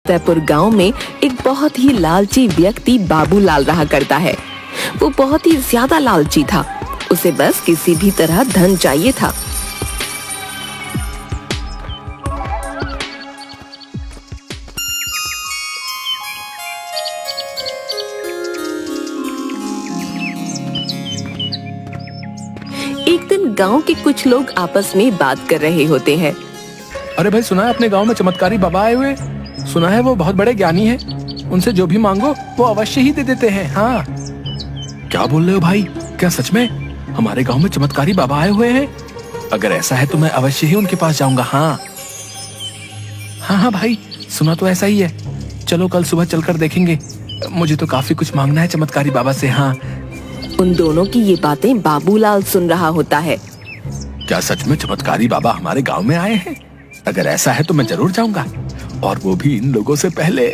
फतेहपुर गांव में एक बहुत ही लालची व्यक्ति बाबूलाल रहा करता है। वो बहुत ही ज्यादा लालची था। उसे बस किसी भी तरह धन चाहिए था। एक दिन गांव के कुछ लोग आपस में बात कर रहे होते हैं। अरे भाई, सुना है अपने गांव में चमत्कारी बाबा आए हुए? सुना है वो बहुत बड़े ज्ञानी हैं। उनसे जो भी मांगो वो अवश्य ही दे देते हैं। हाँ, क्या बोल रहे हो भाई? क्या सच में हमारे गांव में चमत्कारी बाबा आए हुए हैं? अगर ऐसा है तो मैं अवश्य ही उनके पास जाऊंगा। हाँ हाँ हाँ भाई, सुना तो ऐसा ही है। चलो कल सुबह चलकर देखेंगे। मुझे तो काफी कुछ मांगना है चमत्कारी बाबा से। हाँ, उन दोनों की ये बातें बाबूलाल सुन रहा होता है। क्या सच में चमत्कारी बाबा हमारे गांव में आए हैं? अगर ऐसा है तो मैं जरूर जाऊंगा, और वो भी इन लोगों से पहले।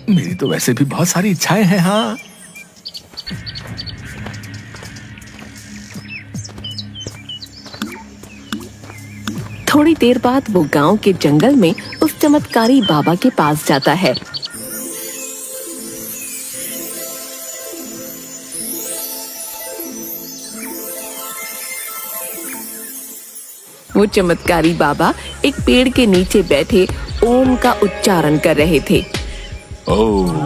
मेरी तो वैसे भी बहुत सारी इच्छाएं हैं। हाँ, थोड़ी देर बाद वो गांव के जंगल में उस चमत्कारी बाबा के पास जाता है। वो चमत्कारी बाबा एक पेड़ के नीचे बैठे ओम का उच्चारण कर रहे थे। ओम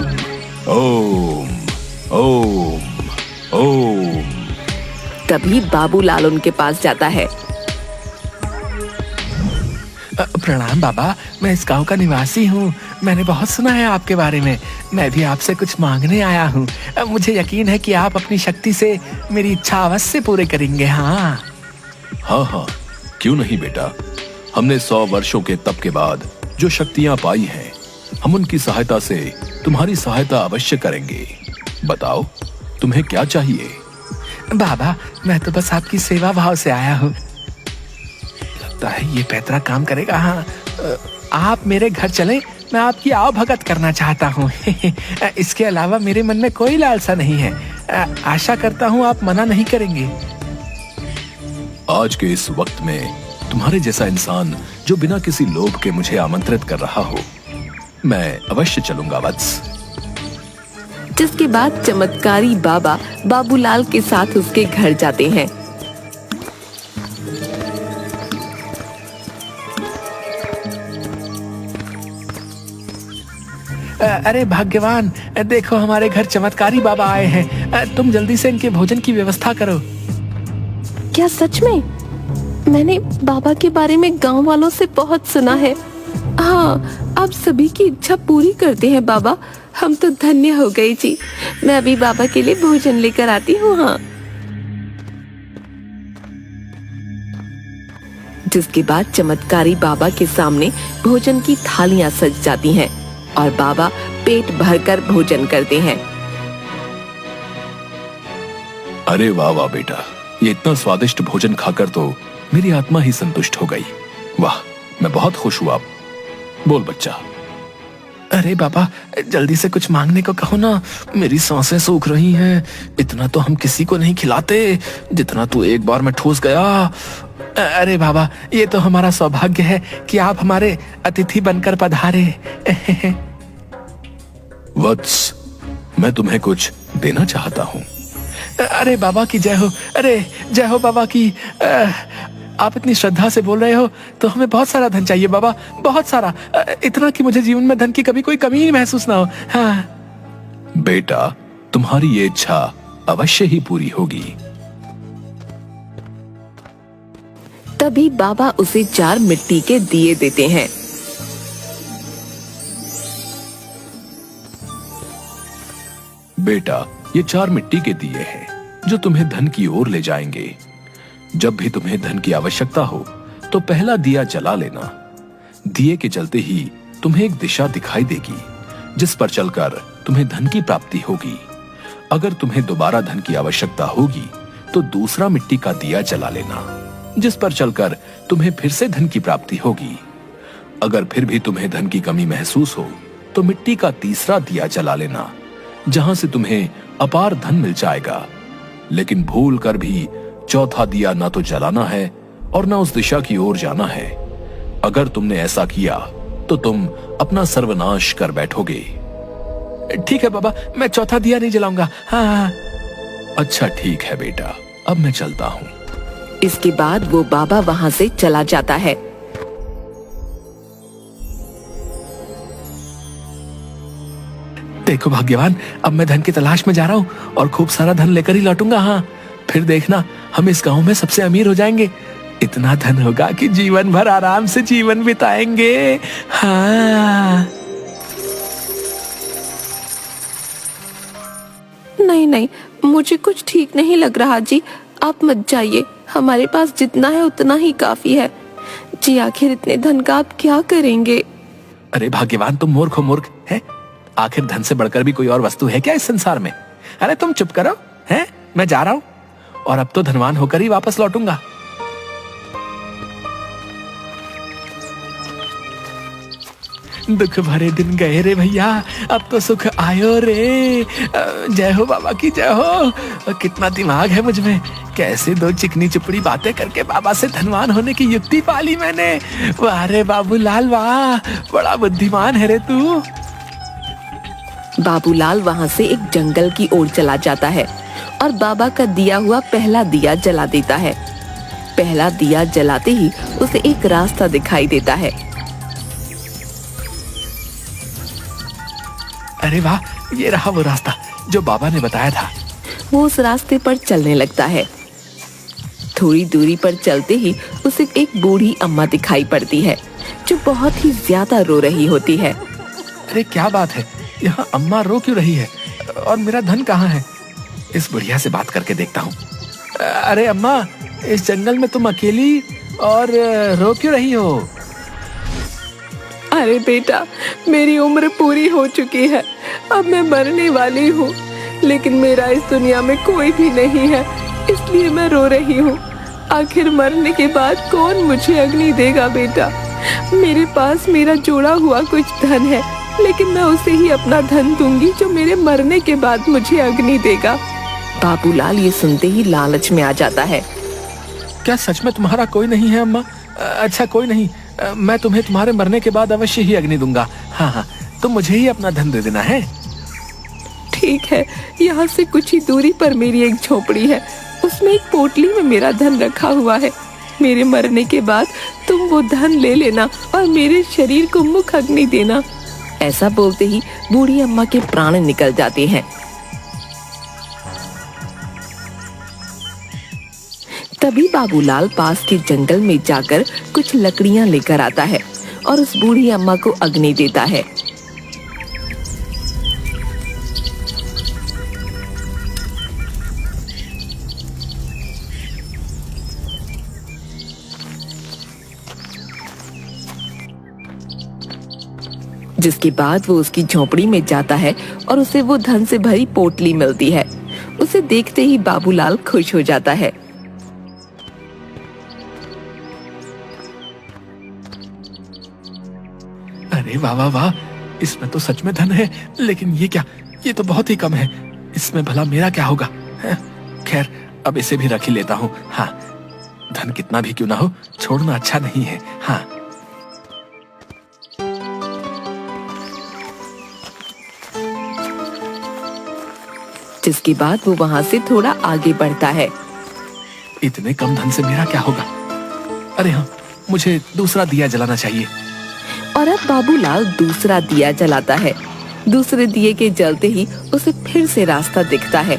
ओम ओम ओम। तभी बाबूलाल उनके पास जाता है। प्रणाम बाबा, मैं इस गांव का निवासी हूँ। मैंने बहुत सुना है आपके बारे में। मैं भी आपसे कुछ मांगने आया हूँ। मुझे यकीन है कि आप अपनी शक्ति से मेरी इच्छा अवश्य पूरे करेंगे। हाँ हाँ हाँ, क्यों नहीं बेटा। हमने 100 वर्षों के तप के बाद जो शक्तियां पाई हैं, हम उनकी सहायता से तुम्हारी सहायता अवश्य करेंगे। बताओ, तुम्हें क्या चाहिए? बाबा, मैं तो बस आपकी सेवा भाव से आया हूँ। लगता है ये पैतरा काम करेगा। हाँ, आप मेरे घर चलें, मैं आपकी आओ भगत करना चाहता हूँ। इसके अलावा मेरे मन में कोई लालसा नहीं है। आशा करता हूँ आप मना नहीं करेंगे। आज के इस वक्त में तुम्हारे जैसा इंसान जो बिना किसी लोभ के मुझे आमंत्रित कर रहा हो, मैं अवश्य चलूंगा वत्स। जिसके बाद चमत्कारी बाबा बाबूलाल के साथ उसके घर जाते हैं। अरे भाग्यवान, देखो हमारे घर चमत्कारी बाबा आए हैं। तुम जल्दी से इनके भोजन की व्यवस्था करो। क्या सच में? मैंने बाबा के बारे में गांव वालों से बहुत सुना है। हाँ, आप सभी की इच्छा पूरी करते हैं बाबा। हम तो धन्य हो गए जी। मैं अभी बाबा के लिए भोजन लेकर आती हूँ। हाँ। जिसके बाद चमत्कारी बाबा के सामने भोजन की थालियां सज जाती हैं और बाबा पेट भरकर भोजन करते हैं। अरे वाह वाह बेटा, ये इतना स्वादिष्ट भोजन खाकर तो मेरी आत्मा ही संतुष्ट हो गई। वाह, मैं बहुत खुश हुआ। बोल बच्चा। अरे बाबा, जल्दी से कुछ मांगने को कहो ना। मेरी सांसें सूख रही हैं। इतना तो हम किसी को नहीं खिलाते जितना तू एक बार में ठूस गया। अरे बाबा, ये तो हमारा सौभाग्य है कि आप हमारे अतिथि बनकर पधारे। वत्स, मैं तुम्हें कुछ देना चाहता हूँ। अरे बाबा की जय हो। अरे जय हो बाबा की। आप इतनी श्रद्धा से बोल रहे हो तो हमें बहुत सारा धन चाहिए बाबा, बहुत सारा। इतना कि मुझे जीवन में धन की कभी कोई कमी ही महसूस ना हो। हाँ। बेटा, तुम्हारी ये इच्छा अवश्य ही पूरी होगी। तभी बाबा उसे 4 मिट्टी के दिए देते हैं। बेटा, ये 4 मिट्टी के दिए हैं जो तुम्हें धन की ओर ले जाएंगे। जब भी तुम्हें धन की आवश्यकता हो तो पहला दिया जला लेना। दिए के चलते ही तुम्हें एक दिशा दिखाई देगी जिस पर चलकर तुम्हें धन की प्राप्ति होगी। अगर तुम्हें दोबारा धन की आवश्यकता होगी तो दूसरा मिट्टी का दिया जला लेना, जिस पर चलकर तुम्हें फिर से धन की प्राप्ति होगी। अगर फिर भी तुम्हें धन की कमी महसूस हो तो मिट्टी का तीसरा दिया जला लेना, जहां से तुम्हें अपार धन मिल जाएगा। लेकिन भूल कर भी चौथा दिया ना तो जलाना है और ना उस दिशा की ओर जाना है। अगर तुमने ऐसा किया तो तुम अपना सर्वनाश कर बैठोगे। ठीक है बाबा, मैं चौथा दिया नहीं जलाऊंगा। हाँ। अच्छा ठीक है बेटा, अब मैं चलता हूँ। इसके बाद वो बाबा वहाँ से चला जाता है। देखो भाग्यवान, अब मैं धन की तलाश में जा रहा हूँ और खूब सारा धन लेकर ही लौटूंगा। हाँ, फिर देखना, हम इस गांव में सबसे अमीर हो जाएंगे। इतना धन होगा कि जीवन भर आराम से जीवन बिताएंगे। हाँ। नहीं नहीं, मुझे कुछ ठीक नहीं लग रहा जी। आप मत जाइए, हमारे पास जितना है उतना ही काफी है जी। आखिर इतने धन का आप क्या करेंगे? अरे भाग्यवान, तुम मूर्ख हो मूर्ख है। आखिर धन से बढ़कर भी कोई और वस्तु है क्या इस संसार में? अरे तुम चुप करो, हैं? मैं जा रहा हूँ और अब तो धनवान होकर ही वापस लौटूंगा। दुख भरे दिन गए रे भैया, अब तो सुख आयो रे। जय हो बाबा की जय हो। कितना दिमाग है मुझ में, कैसे दो चिकनी चुपड़ी बातें करके बाबा से धनवान होने की युक्ति पाली मैंने। वाह रे बाबूलाल वाह, बड़ा बुद्धिमान है रे तू। बाबूलाल वहाँ से एक जंगल की ओर चला जाता है और बाबा का दिया हुआ पहला दिया जला देता है। पहला दिया जलाते ही उसे एक रास्ता दिखाई देता है। अरे वाह, ये रहा वो रास्ता जो बाबा ने बताया था। वो उस रास्ते पर चलने लगता है। थोड़ी दूरी पर चलते ही उसे एक बूढ़ी अम्मा दिखाई पड़ती है जो बहुत ही ज्यादा रो रही होती है। अरे क्या बात है, यहाँ अम्मा रो क्यों रही है और मेरा धन कहाँ है? इस बुढ़िया से बात करके देखता हूँ। अरे अम्मा, इस जंगल में तुम अकेली और रो क्यों रही हो? अरे बेटा, मेरी उम्र पूरी हो चुकी है, अब मैं मरने वाली हूँ, लेकिन मेरा इस दुनिया में कोई भी नहीं है, इसलिए मैं रो रही हूँ। आखिर मरने के बाद कौन मुझे अग्नि देगा बेटा? मेरे पास मेरा जोड़ा हुआ कुछ धन है, लेकिन मैं उसे ही अपना धन दूंगी जो मेरे मरने के बाद मुझे अग्नि देगा। बाबूलाल ये सुनते ही लालच में आ जाता है। क्या सच में तुम्हारा कोई नहीं है अम्मा? अच्छा कोई नहीं, मैं तुम्हें तुम्हारे मरने के बाद अवश्य ही अग्नि दूंगा। हाँ हाँ, तुम मुझे ही अपना धन दे देना है। ठीक है, यहाँ से कुछ ही दूरी पर मेरी एक झोपड़ी है, उसमें एक पोटली में मेरा धन रखा हुआ है। मेरे मरने के बाद तुम वो धन ले लेना और मेरे शरीर को मुख अग्नि देना। ऐसा बोलते ही बूढ़ी अम्मा के प्राण निकल जाते हैं। तभी बाबूलाल पास के जंगल में जाकर कुछ लकड़ियां लेकर आता है और उस बूढ़ी अम्मा को अग्नि देता है। जिसके बाद वो उसकी झोपड़ी में जाता है और उसे वो धन से भरी पोटली मिलती है। उसे देखते ही बाबूलाल खुश हो जाता है। अरे वाह वाह वाह, इसमें तो सच में धन है, लेकिन ये क्या, ये तो बहुत ही कम है। इसमें भला मेरा क्या होगा? खैर, अब इसे भी रख ही लेता हूँ। हाँ, धन कितना भी क्यों ना हो, छोड़ना अच्छा नहीं है। हाँ। जिसके बाद वो वहाँ से थोड़ा आगे बढ़ता है। इतने कम धन से मेरा क्या होगा? अरे हाँ, मुझे दूसरा दिया जलाना चाहिए। और अब बाबूलाल दूसरा दिया जलाता है। दूसरे दिए के जलते ही उसे फिर से रास्ता दिखता है।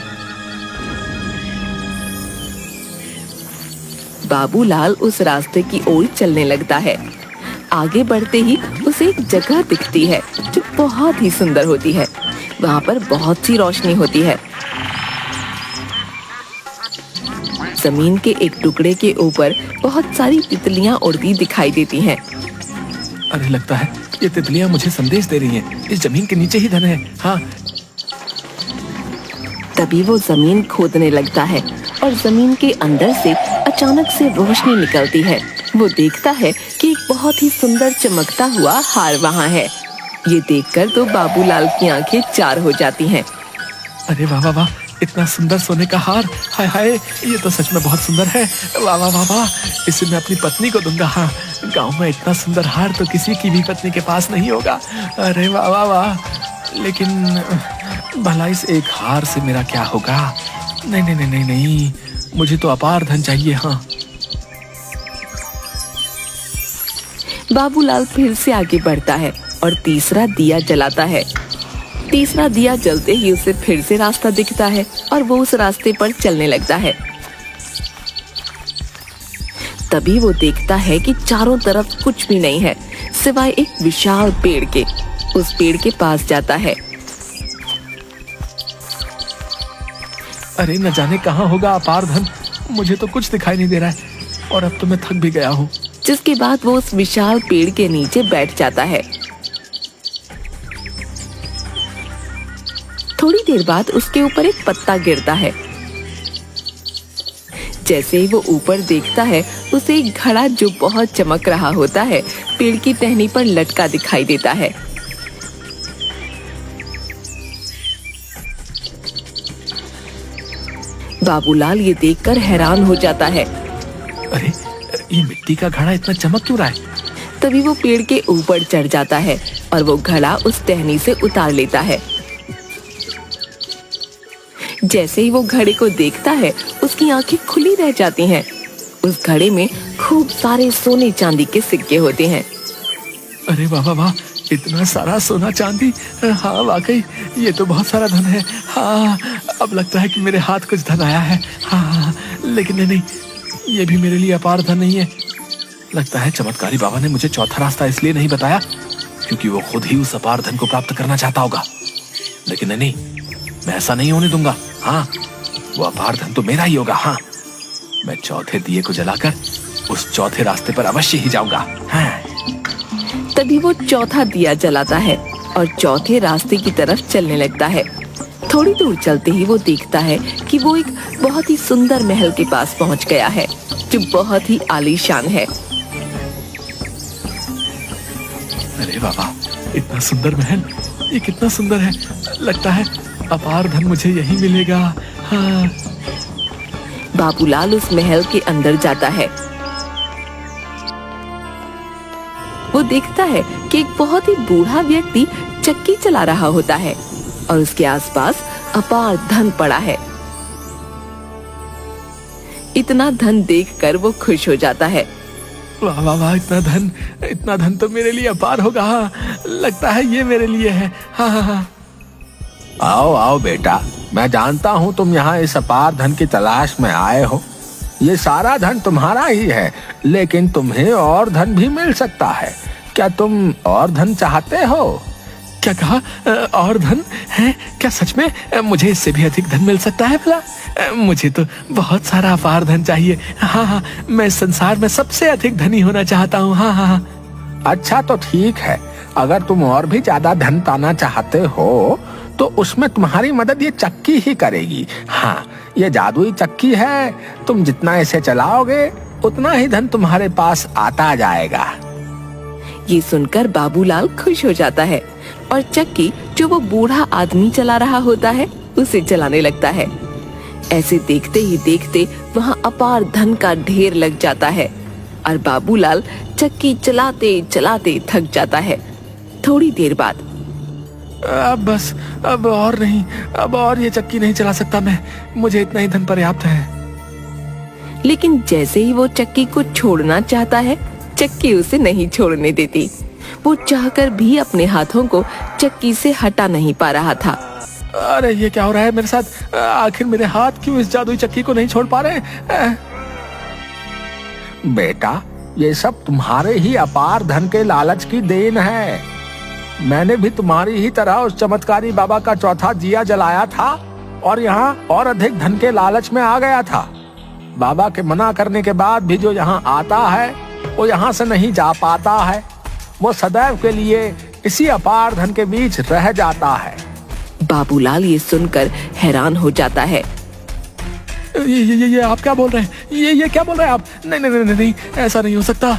बाबूलाल उस रास्ते की ओर चलने लगता है। आगे बढ़ते ही उसे एक जगह दिखती है जो बहुत ही सुंदर होती है। वहाँ पर बहुत सी रोशनी होती है। जमीन के एक टुकड़े के ऊपर बहुत सारी तितलियां उड़ती दिखाई देती हैं। अरे लगता है ये तितलियां मुझे संदेश दे रही हैं। इस जमीन के नीचे ही धन है। हाँ। तभी वो जमीन खोदने लगता है और जमीन के अंदर से अचानक से रोशनी निकलती है। वो देखता है कि एक बहुत ही सुंदर चमकता हुआ हार वहाँ है। ये देखकर तो बाबूलाल की आंखें चार हो जाती हैं। अरे वाह वाह वाह, इतना सुंदर सोने का हार, हाय हाय, ये तो सच में बहुत सुंदर है। वाह वाह वाह वाह, इसे मैं अपनी पत्नी को दूंगा। हाँ, गांव में इतना सुंदर हार तो किसी की भी पत्नी के पास नहीं होगा। अरे वाह वाह वाह। लेकिन भला इस एक हार से मेरा क्या होगा? नहीं नहीं नहीं नहीं नहीं, मुझे तो अपार धन चाहिए। हाँ। बाबूलाल फिर से आगे बढ़ता है और तीसरा दिया जलाता है। तीसरा दिया जलते ही उसे फिर से रास्ता दिखता है और वो उस रास्ते पर चलने लगता है। तभी वो देखता है कि चारों तरफ कुछ भी नहीं है सिवाय एक विशाल पेड़ के। उस पेड़ के पास जाता है। अरे न जाने कहाँ होगा अपार धन, मुझे तो कुछ दिखाई नहीं दे रहा है और अब तो मैं थक भी गया हूँ। जिसके बाद वो उस विशाल पेड़ के नीचे बैठ जाता है। थोड़ी देर बाद उसके ऊपर एक पत्ता गिरता है। जैसे ही वो ऊपर देखता है उसे एक घड़ा जो बहुत चमक रहा होता है पेड़ की टहनी पर लटका दिखाई देता है। बाबूलाल ये देखकर हैरान हो जाता है। अरे ये मिट्टी का घड़ा इतना चमक क्यों रहा है? तभी वो पेड़ के ऊपर चढ़ जाता है और वो घड़ा उस टहनी से उतार लेता है। जैसे ही वो घड़े को देखता है उसकी आंखें खुली रह जाती हैं। उस घड़े में खूब सारे सोने चांदी के सिक्के होते हैं। अरे वाह वाह वाह, इतना सारा सोना चांदी। हाँ वाकई ये तो बहुत सारा धन है। हाँ अब लगता है कि मेरे हाथ कुछ धन आया है। हाँ लेकिन नहीं, ये भी मेरे लिए अपार धन नहीं है। लगता है चमत्कारी बाबा ने मुझे चौथा रास्ता इसलिए नहीं बताया क्योंकि वो खुद ही उस अपार धन को प्राप्त करना चाहता होगा। लेकिन नहीं, मैं ऐसा नहीं होने दूंगा। हाँ वो अपार धन तो मेरा ही होगा। हाँ मैं चौथे दिए को जलाकर उस चौथे रास्ते पर अवश्य ही जाऊंगा। हाँ। तभी वो चौथा दिया जलाता है और चौथे रास्ते की तरफ चलने लगता है। थोड़ी दूर चलते ही वो देखता है कि वो एक बहुत ही सुंदर महल के पास पहुंच गया है जो बहुत ही आलीशान है। अरे बाबा, इतना सुंदर महल, ये कितना सुंदर है। लगता है अपार धन मुझे यही मिलेगा। हाँ। बाबूलाल उस महल के अंदर जाता है। वो देखता है कि एक बहुत ही बूढ़ा व्यक्ति चक्की चला रहा होता है और उसके आसपास अपार धन पड़ा है। इतना धन देखकर वो खुश हो जाता है। वाह वाह वाह, इतना धन तो मेरे लिए अपार होगा। हाँ, लगता है ये मेरे लिए है। हाँ हाँ हाँ। आओ आओ बेटा, मैं जानता हूँ तुम यहाँ इस अपार धन की तलाश में आए हो। ये सारा धन तुम्हारा ही है, लेकिन तुम्हें और धन भी मिल सकता है। क्या तुम और धन चाहते हो? क्या कहा? और धन है क्या? सच में मुझे इससे भी अधिक धन मिल सकता है भला? मुझे तो बहुत सारा अपार धन चाहिए। हाँ हाँ, मैं इस संसार में सबसे अधिक धनी होना चाहता हूँ। हाँ हाँ। अच्छा तो ठीक है, अगर तुम और भी ज्यादा धन पाना चाहते हो तो उसमें तुम्हारी मदद ये चक्की ही करेगी। हाँ, ये जादुई चक्की है, तुम जितना इसे चलाओगे उतना ही धन तुम्हारे पास आता जाएगा। ये सुनकर बाबूलाल खुश हो जाता है और चक्की जो वो बूढ़ा आदमी चला रहा होता है उसे चलाने लगता है। ऐसे देखते ही देखते वहाँ अपार धन का ढेर लग जाता है और बाबूलाल चक्की चलाते चलाते थक जाता है। थोड़ी देर बाद अब बस, अब और नहीं, अब और ये चक्की नहीं चला सकता मैं। मुझे इतना ही धन पर्याप्त है। लेकिन जैसे ही वो चक्की को छोड़ना चाहता है चक्की उसे नहीं छोड़ने देती। वो चाहकर भी अपने हाथों को चक्की से हटा नहीं पा रहा था। अरे ये क्या हो रहा है मेरे साथ? आखिर मेरे हाथ क्यों इस जादुई चक्की को नहीं छोड़ पा रहे? बेटा, ये सब तुम्हारे ही अपार धन के लालच की देन है। मैंने भी तुम्हारी ही तरह उस चमत्कारी बाबा का चौथा दिया जलाया था और यहाँ और अधिक धन के लालच में आ गया था। बाबा के मना करने के बाद भी जो यहाँ आता है वो यहाँ से नहीं जा पाता है। वो सदैव के लिए इसी अपार धन के बीच रह जाता है। बाबूलाल ये सुनकर हैरान हो जाता है। ये आप क्या बोल रहे हैं? ये क्या बोल रहे हैं आप? नहीं नहीं नहीं नहीं, ऐसा नहीं हो सकता।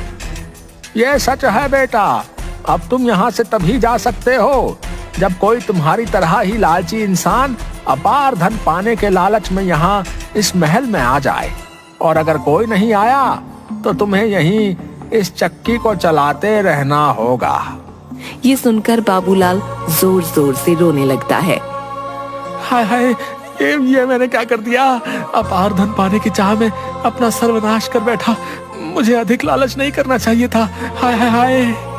ये सच है बेटा। अब तुम यहाँ से तभी जा सकते हो जब कोई तुम्हारी तरह ही लालची इंसान अपार धन पाने के लालच में यहाँ इस महल में आ जाए। और अगर कोई नहीं आया तो तुम्हें यहीं इस चक्की को चलाते रहना होगा। ये सुनकर बाबूलाल जोर जोर से रोने लगता है। हाय हाय, ये मैंने क्या कर दिया? अपार धन पाने की चाह में अपना सर्वनाश कर बैठा। मुझे अधिक लालच नहीं करना चाहिए था। हाय हाय हाय।